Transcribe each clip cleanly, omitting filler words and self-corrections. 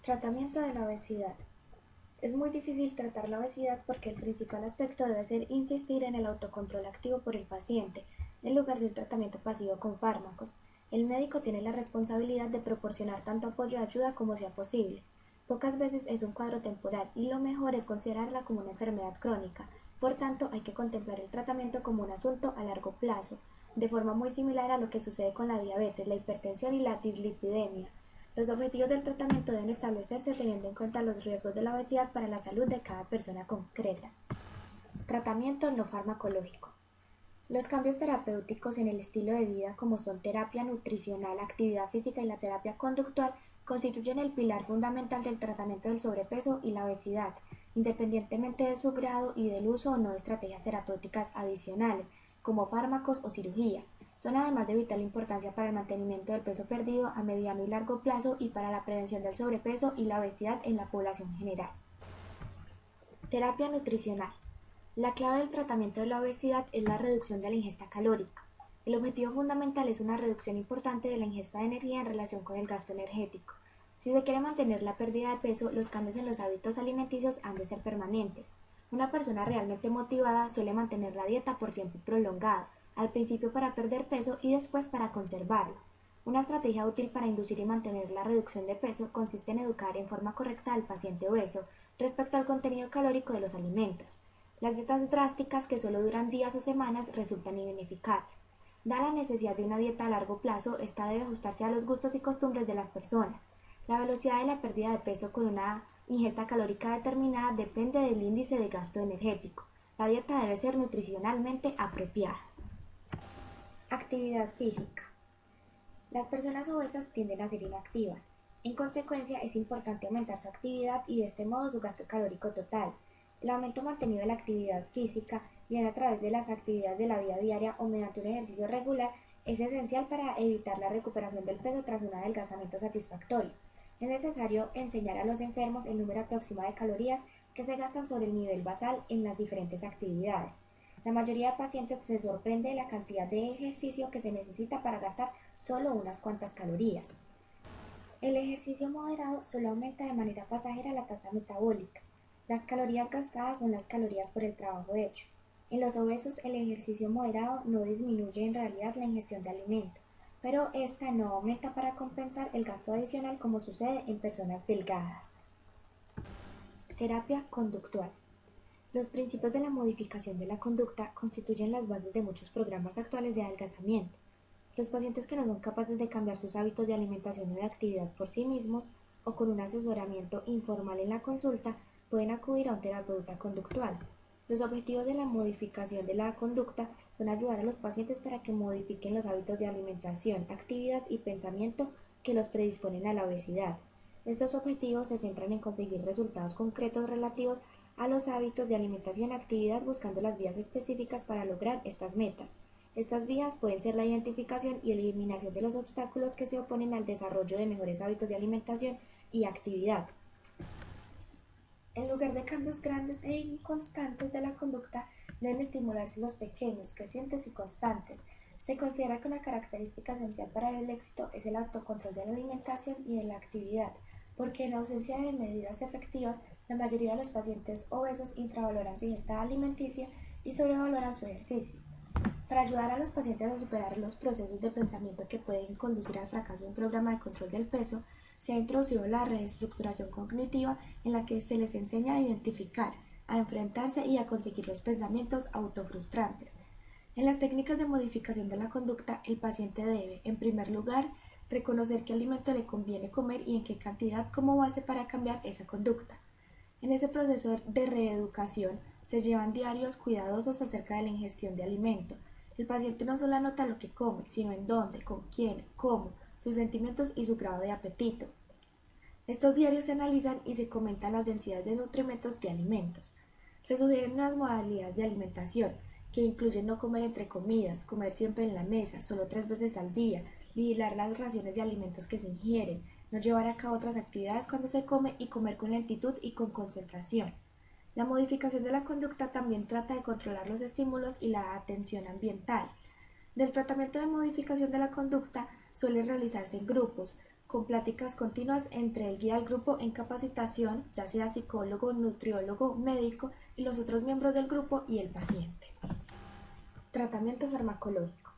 Tratamiento de la obesidad. Es muy difícil tratar la obesidad porque el principal aspecto debe ser insistir en el autocontrol activo por el paciente, en lugar de un tratamiento pasivo con fármacos. El médico tiene la responsabilidad de proporcionar tanto apoyo y ayuda como sea posible. Pocas veces es un cuadro temporal y lo mejor es considerarla como una enfermedad crónica. Por tanto, hay que contemplar el tratamiento como un asunto a largo plazo, de forma muy similar a lo que sucede con la diabetes, la hipertensión y la dislipidemia. Los objetivos del tratamiento deben establecerse teniendo en cuenta los riesgos de la obesidad para la salud de cada persona concreta. Tratamiento no farmacológico. Los cambios terapéuticos en el estilo de vida, como son terapia nutricional, actividad física y la terapia conductual, constituyen el pilar fundamental del tratamiento del sobrepeso y la obesidad, independientemente de su grado y del uso o no de estrategias terapéuticas adicionales, como fármacos o cirugía. Son además de vital importancia para el mantenimiento del peso perdido a mediano y largo plazo y para la prevención del sobrepeso y la obesidad en la población general. Terapia nutricional. La clave del tratamiento de la obesidad es la reducción de la ingesta calórica. El objetivo fundamental es una reducción importante de la ingesta de energía en relación con el gasto energético. Si se quiere mantener la pérdida de peso, los cambios en los hábitos alimenticios han de ser permanentes. Una persona realmente motivada suele mantener la dieta por tiempo prolongado, al principio para perder peso y después para conservarlo. Una estrategia útil para inducir y mantener la reducción de peso consiste en educar en forma correcta al paciente obeso respecto al contenido calórico de los alimentos. Las dietas drásticas que solo duran días o semanas resultan ineficaces. Dada la necesidad de una dieta a largo plazo, esta debe ajustarse a los gustos y costumbres de las personas. La velocidad de la pérdida de peso con una ingesta calórica determinada depende del índice de gasto energético. La dieta debe ser nutricionalmente apropiada. Actividad física. Las personas obesas tienden a ser inactivas. En consecuencia, es importante aumentar su actividad y de este modo su gasto calórico total. El aumento mantenido de la actividad física, bien a través de las actividades de la vida diaria o mediante un ejercicio regular, es esencial para evitar la recuperación del peso tras un adelgazamiento satisfactorio. Es necesario enseñar a los enfermos el número aproximado de calorías que se gastan sobre el nivel basal en las diferentes actividades. La mayoría de pacientes se sorprende de la cantidad de ejercicio que se necesita para gastar solo unas cuantas calorías. El ejercicio moderado solo aumenta de manera pasajera la tasa metabólica. Las calorías gastadas son las calorías por el trabajo hecho. En los obesos el ejercicio moderado no disminuye en realidad la ingestión de alimento, pero esta no aumenta para compensar el gasto adicional como sucede en personas delgadas. Terapia conductual. Los principios de la modificación de la conducta constituyen las bases de muchos programas actuales de adelgazamiento. Los pacientes que no son capaces de cambiar sus hábitos de alimentación o de actividad por sí mismos o con un asesoramiento informal en la consulta pueden acudir a un terapeuta conductual. Los objetivos de la modificación de la conducta son ayudar a los pacientes para que modifiquen los hábitos de alimentación, actividad y pensamiento que los predisponen a la obesidad. Estos objetivos se centran en conseguir resultados concretos relativos a los hábitos de alimentación y actividad buscando las vías específicas para lograr estas metas. Estas vías pueden ser la identificación y eliminación de los obstáculos que se oponen al desarrollo de mejores hábitos de alimentación y actividad. En lugar de cambios grandes e inconstantes de la conducta, deben estimularse los pequeños, crecientes y constantes. Se considera que una característica esencial para el éxito es el autocontrol de la alimentación y de la actividad, porque en ausencia de medidas efectivas, la mayoría de los pacientes obesos infravaloran su ingesta alimenticia y sobrevaloran su ejercicio. Para ayudar a los pacientes a superar los procesos de pensamiento que pueden conducir al fracaso de un programa de control del peso, se ha introducido la reestructuración cognitiva en la que se les enseña a identificar, a enfrentarse y a conseguir los pensamientos autofrustrantes. En las técnicas de modificación de la conducta, el paciente debe, en primer lugar, reconocer qué alimento le conviene comer y en qué cantidad como base para cambiar esa conducta. En ese proceso de reeducación se llevan diarios cuidadosos acerca de la ingestión de alimento. El paciente no solo anota lo que come, sino en dónde, con quién, cómo, sus sentimientos y su grado de apetito. Estos diarios se analizan y se comentan las densidades de nutrimentos de alimentos. Se sugieren unas modalidades de alimentación, que incluyen no comer entre comidas, comer siempre en la mesa, solo 3 veces al día, vigilar las raciones de alimentos que se ingieren, no llevar a cabo otras actividades cuando se come y comer con lentitud y con concentración. La modificación de la conducta también trata de controlar los estímulos y la atención ambiental. Del tratamiento de modificación de la conducta suele realizarse en grupos, con pláticas continuas entre el guía del grupo en capacitación, ya sea psicólogo, nutriólogo, médico y los otros miembros del grupo y el paciente. Tratamiento farmacológico.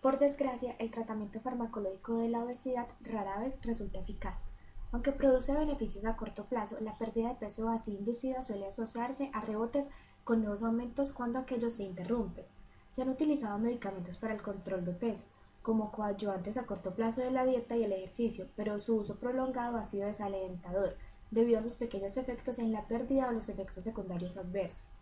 Por desgracia, el tratamiento farmacológico de la obesidad rara vez resulta eficaz. Aunque produce beneficios a corto plazo, la pérdida de peso así inducida suele asociarse a rebotes con nuevos aumentos cuando aquellos se interrumpen. Se han utilizado medicamentos para el control de peso, como coadyuvantes a corto plazo de la dieta y el ejercicio, pero su uso prolongado ha sido desalentador, debido a sus pequeños efectos en la pérdida o los efectos secundarios adversos.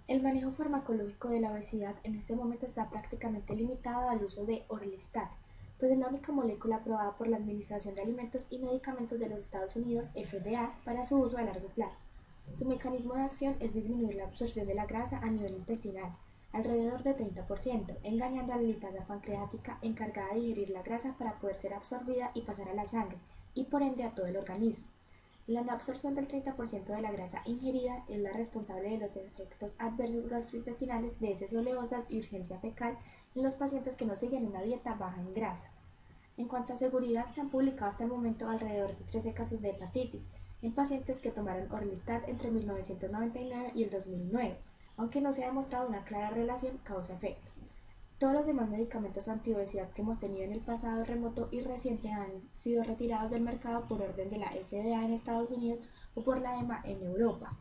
El manejo farmacológico de la obesidad en este momento está prácticamente limitado al uso de Orlistat, pues es la única molécula aprobada por la Administración de Alimentos y Medicamentos de los Estados Unidos, FDA, para su uso a largo plazo. Su mecanismo de acción es disminuir la absorción de la grasa a nivel intestinal, alrededor de 30%, engañando a la lipasa pancreática encargada de digerir la grasa para poder ser absorbida y pasar a la sangre, y por ende a todo el organismo. La no absorción del 30% de la grasa ingerida es la responsable de los efectos adversos gastrointestinales de heces oleosas y urgencia fecal en los pacientes que no siguen una dieta baja en grasas. En cuanto a seguridad, se han publicado hasta el momento alrededor de 13 casos de hepatitis en pacientes que tomaron Orlistat entre 1999 y el 2009, aunque no se ha demostrado una clara relación causa-efecto. Todos los demás medicamentos antiobesidad que hemos tenido en el pasado remoto y reciente han sido retirados del mercado por orden de la FDA en Estados Unidos o por la EMA en Europa.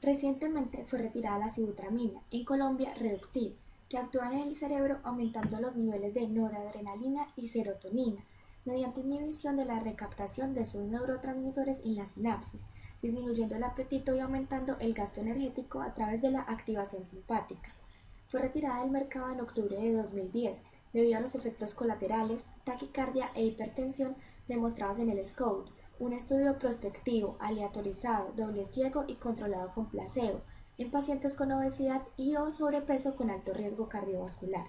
Recientemente fue retirada la sibutramina, en Colombia Reductiv, que actúa en el cerebro aumentando los niveles de noradrenalina y serotonina, mediante inhibición de la recaptación de esos neurotransmisores en la sinapsis, disminuyendo el apetito y aumentando el gasto energético a través de la activación simpática. Fue retirada del mercado en octubre de 2010 debido a los efectos colaterales, taquicardia e hipertensión demostrados en el SCOUT, un estudio prospectivo, aleatorizado, doble ciego y controlado con placebo, en pacientes con obesidad y o sobrepeso con alto riesgo cardiovascular.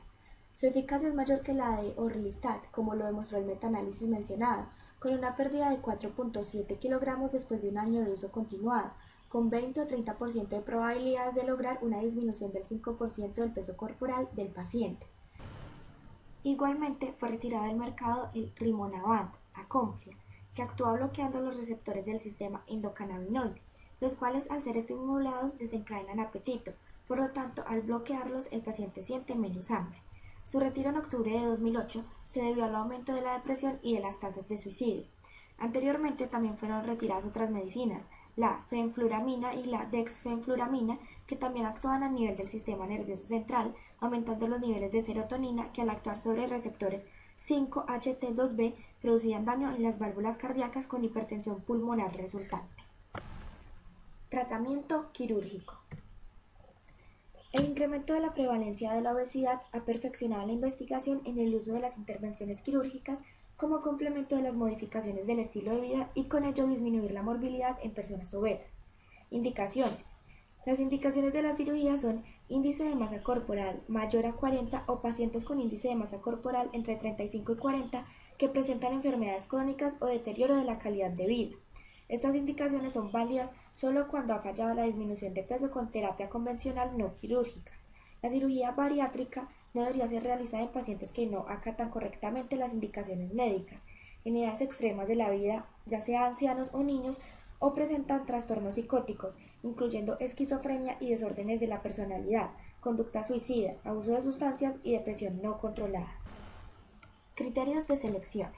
Su eficacia es mayor que la de Orlistat, como lo demostró el metaanálisis mencionado, con una pérdida de 4.7 kilogramos después de un año de uso continuado, con 20 o 30% de probabilidades de lograr una disminución del 5% del peso corporal del paciente. Igualmente fue retirado del mercado el Rimonabant, Acomplia, que actúa bloqueando los receptores del sistema endocannabinoide, los cuales al ser estimulados desencadenan apetito, por lo tanto al bloquearlos el paciente siente menos hambre. Su retiro en octubre de 2008 se debió al aumento de la depresión y de las tasas de suicidio. Anteriormente también fueron retiradas otras medicinas, la fenfluramina y la dexfenfluramina, que también actúan a nivel del sistema nervioso central, aumentando los niveles de serotonina que al actuar sobre receptores 5-HT2B producían daño en las válvulas cardíacas con hipertensión pulmonar resultante. Tratamiento quirúrgico. El incremento de la prevalencia de la obesidad ha perfeccionado la investigación en el uso de las intervenciones quirúrgicas como complemento de las modificaciones del estilo de vida y con ello disminuir la morbilidad en personas obesas. Indicaciones. Las indicaciones de la cirugía son índice de masa corporal mayor a 40 o pacientes con índice de masa corporal entre 35 y 40 que presentan enfermedades crónicas o deterioro de la calidad de vida. Estas indicaciones son válidas solo cuando ha fallado la disminución de peso con terapia convencional no quirúrgica. La cirugía bariátrica no debería ser realizada en pacientes que no acatan correctamente las indicaciones médicas, en edades extremas de la vida, ya sea ancianos o niños, o presentan trastornos psicóticos, incluyendo esquizofrenia y desórdenes de la personalidad, conducta suicida, abuso de sustancias y depresión no controlada. Criterios de selección.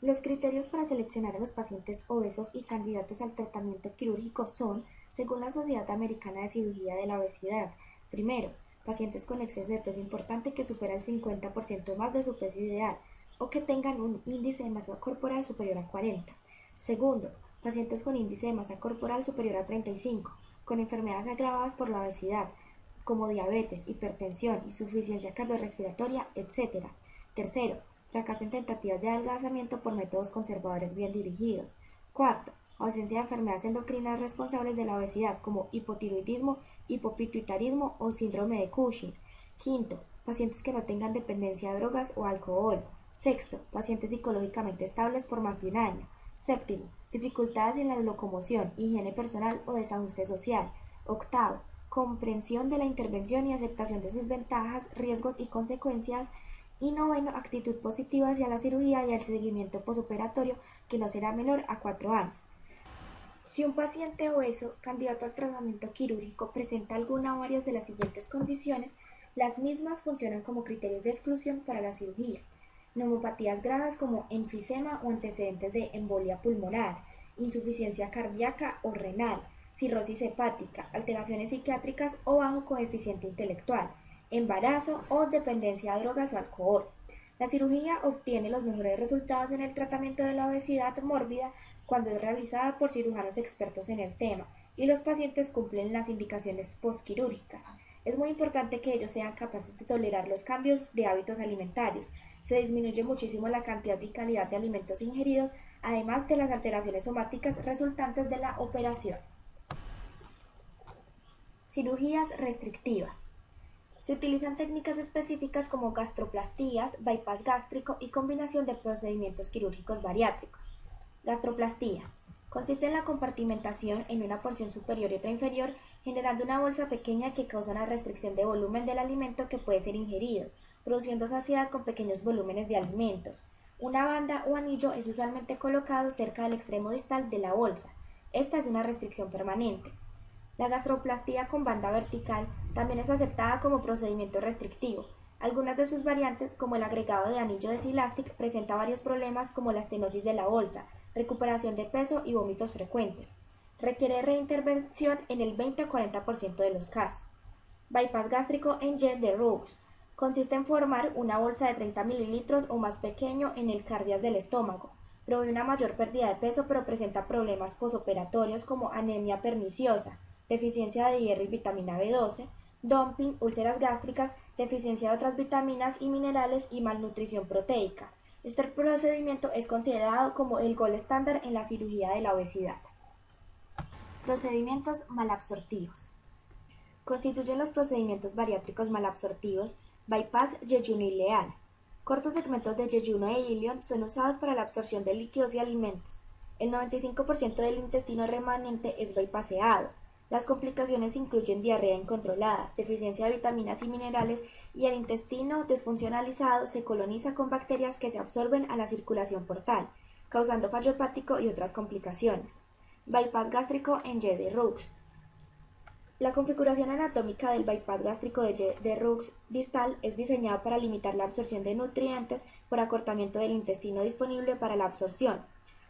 Los criterios para seleccionar a los pacientes obesos y candidatos al tratamiento quirúrgico son, según la Sociedad Americana de Cirugía de la Obesidad, primero, pacientes con exceso de peso importante que supera el 50% más de su peso ideal o que tengan un índice de masa corporal superior a 40. Segundo, pacientes con índice de masa corporal superior a 35, con enfermedades agravadas por la obesidad, como diabetes, hipertensión, insuficiencia cardiorrespiratoria, etc. Tercero, fracaso en tentativas de adelgazamiento por métodos conservadores bien dirigidos. Cuarto, ausencia de enfermedades endocrinas responsables de la obesidad como hipotiroidismo, hipopituitarismo o síndrome de Cushing. Quinto, pacientes que no tengan dependencia a drogas o alcohol. Sexto, pacientes psicológicamente estables por más de un año. Séptimo, dificultades en la locomoción, higiene personal o desajuste social. Octavo, comprensión de la intervención y aceptación de sus ventajas, riesgos y consecuencias. Y noveno, actitud positiva hacia la cirugía y el seguimiento posoperatorio, que no será menor a 4 años. Si un paciente obeso, candidato al tratamiento quirúrgico, presenta alguna o varias de las siguientes condiciones, las mismas funcionan como criterios de exclusión para la cirugía. Neumopatías graves como enfisema o antecedentes de embolia pulmonar, insuficiencia cardíaca o renal, cirrosis hepática, alteraciones psiquiátricas o bajo coeficiente intelectual, embarazo o dependencia a drogas o alcohol. La cirugía obtiene los mejores resultados en el tratamiento de la obesidad mórbida cuando es realizada por cirujanos expertos en el tema y los pacientes cumplen las indicaciones postquirúrgicas. Es muy importante que ellos sean capaces de tolerar los cambios de hábitos alimentarios. Se disminuye muchísimo la cantidad y calidad de alimentos ingeridos, además de las alteraciones somáticas resultantes de la operación. Cirugías restrictivas. Se utilizan técnicas específicas como gastroplastías, bypass gástrico y combinación de procedimientos quirúrgicos bariátricos. Gastroplastía. Consiste en la compartimentación en una porción superior y otra inferior, generando una bolsa pequeña que causa una restricción de volumen del alimento que puede ser ingerido, produciendo saciedad con pequeños volúmenes de alimentos. Una banda o anillo es usualmente colocado cerca del extremo distal de la bolsa. Esta es una restricción permanente. La gastroplastía con banda vertical también es aceptada como procedimiento restrictivo. Algunas de sus variantes, como el agregado de anillo de Silastic, presenta varios problemas como la estenosis de la bolsa, recuperación de peso y vómitos frecuentes. Requiere reintervención en el 20 o 40% de los casos. Bypass gástrico en jet de Roux. Consiste en formar una bolsa de 30 mililitros o más pequeño en el cardias del estómago. Provee una mayor pérdida de peso, pero presenta problemas posoperatorios como anemia perniciosa, deficiencia de hierro y vitamina B12, dumping, úlceras gástricas, deficiencia de otras vitaminas y minerales y malnutrición proteica. Este procedimiento es considerado como el gold estándar en la cirugía de la obesidad. Procedimientos malabsortivos. Constituyen los procedimientos bariátricos malabsortivos bypass yeyuno ileal. Cortos segmentos de yeyuno e ilion son usados para la absorción de líquidos y alimentos. El 95% del intestino remanente es bypasseado. Las complicaciones incluyen diarrea incontrolada, deficiencia de vitaminas y minerales, y el intestino desfuncionalizado se coloniza con bacterias que se absorben a la circulación portal, causando fallo hepático y otras complicaciones. Bypass gástrico en Y de Roux. La configuración anatómica del bypass gástrico de Roux distal es diseñada para limitar la absorción de nutrientes por acortamiento del intestino disponible para la absorción.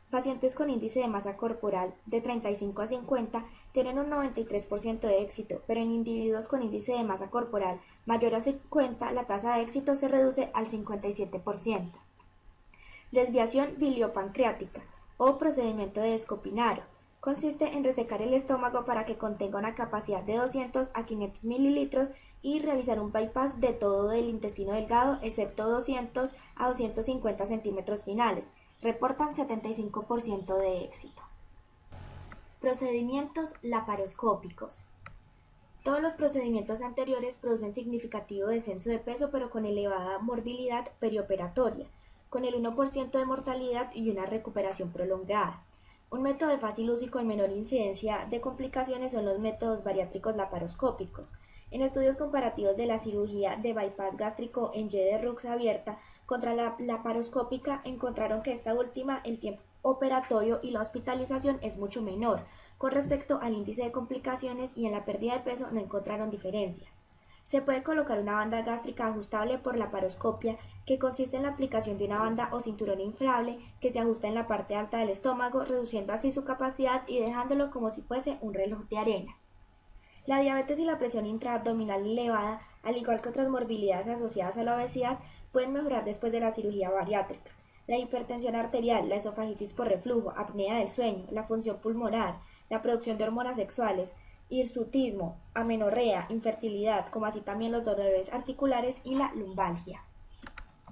Pacientes con índice de masa corporal de 35 a 50 tienen un 93% de éxito, pero en individuos con índice de masa corporal mayor a 50 la tasa de éxito se reduce al 57%. Desviación biliopancreática o procedimiento de Scopinaro. Consiste en resecar el estómago para que contenga una capacidad de 200 a 500 mililitros y realizar un bypass de todo el intestino delgado excepto 200 a 250 centímetros finales. Reportan 75% de éxito. Procedimientos laparoscópicos. Todos los procedimientos anteriores producen significativo descenso de peso, pero con elevada morbilidad perioperatoria, con el 1% de mortalidad y una recuperación prolongada. Un método de fácil uso y con menor incidencia de complicaciones son los métodos bariátricos laparoscópicos. En estudios comparativos de la cirugía de bypass gástrico en Y de Roux abierta contra la laparoscópica encontraron que esta última, el tiempo operatorio y la hospitalización es mucho menor con respecto al índice de complicaciones, y en la pérdida de peso no encontraron diferencias. Se puede colocar una banda gástrica ajustable por laparoscopia, que consiste en la aplicación de una banda o cinturón inflable que se ajusta en la parte alta del estómago, reduciendo así su capacidad y dejándolo como si fuese un reloj de arena. La diabetes y la presión intraabdominal elevada, al igual que otras morbilidades asociadas a la obesidad, pueden mejorar después de la cirugía bariátrica. La hipertensión arterial, la esofagitis por reflujo, apnea del sueño, la función pulmonar, la producción de hormonas sexuales, hirsutismo, amenorrea, infertilidad, como así también los dolores articulares y la lumbalgia.